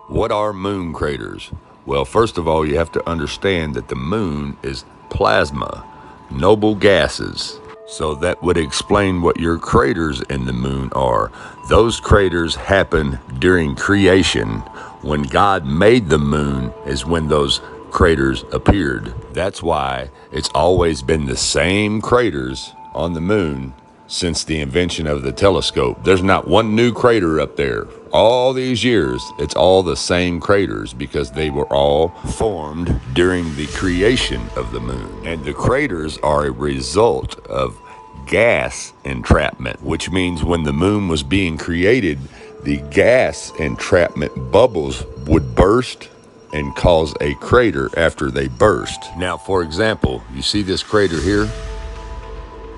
What are moon craters? Well, first of all, you have to understand that the moon is plasma, noble gases. So that would explain what your craters in the moon are. Those craters happen during creation. When God made the moon is when those craters appeared. That's why it's always been the same craters on the moon since the invention of the telescope. There's not one new crater up there. All these years, it's all the same craters because they were all formed during the creation of the moon. And the craters are a result of gas entrapment, which means when the moon was being created, the gas entrapment bubbles would burst and cause a crater after they burst. Now, for example, you see this crater here?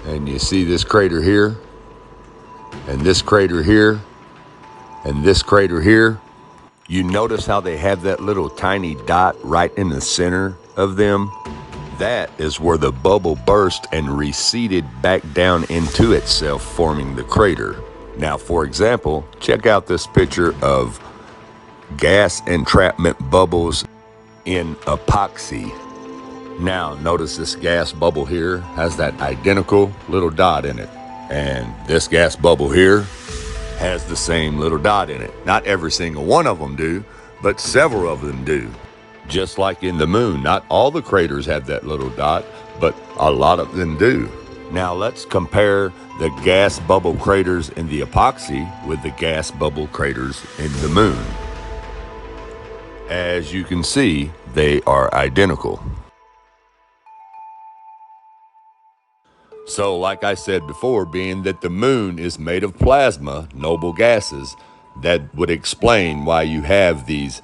And you see this crater here, and this crater here, and this crater here. You notice how they have that little tiny dot right in the center of them? That is where the bubble burst and receded back down into itself, forming the crater. Now, for example, check out this picture of gas entrapment bubbles in epoxy. Now, notice this gas bubble here has that identical little dot in it. And this gas bubble here has the same little dot in it. Not every single one of them do, but several of them do. Just like in the moon, not all the craters have that little dot, but a lot of them do. Now, let's compare the gas bubble craters in the epoxy with the gas bubble craters in the moon. As you can see, they are identical. So, like I said before, being that the moon is made of plasma, noble gases, that would explain why you have these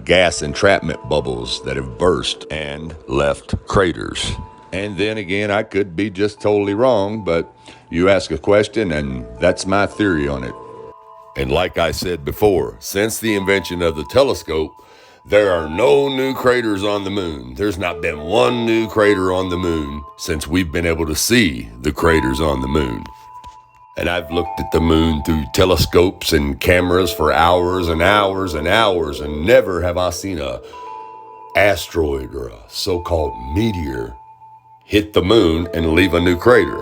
gas entrapment bubbles that have burst and left craters. And then again, I could be just totally wrong, but you ask a question and that's my theory on it. And like I said before, since the invention of the telescope, there are no new craters on the moon. There's not been one new crater on the moon since we've been able to see the craters on the moon. And I've looked at the moon through telescopes and cameras for hours and hours and hours, and never have I seen a asteroid or a so-called meteor hit the moon and leave a new crater.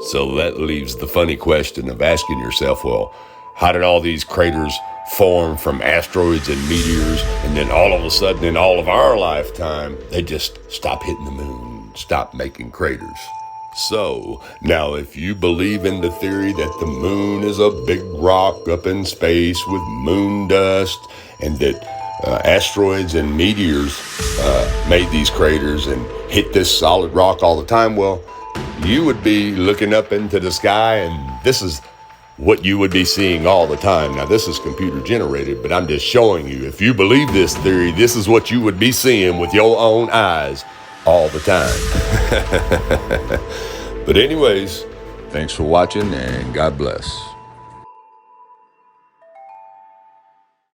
So that leaves the funny question of asking yourself, well, how did all these craters form from asteroids and meteors, and then all of a sudden in all of our lifetime, they just stop hitting the moon, stop making craters? So, now if you believe in the theory that the moon is a big rock up in space with moon dust, and that asteroids and meteors made these craters and hit this solid rock all the time, well, you would be looking up into the sky, and this is what you would be seeing all the time. Now, this is computer generated, but I'm just showing you, if you believe this theory, this is what you would be seeing with your own eyes all the time. But anyways, thanks for watching and God bless.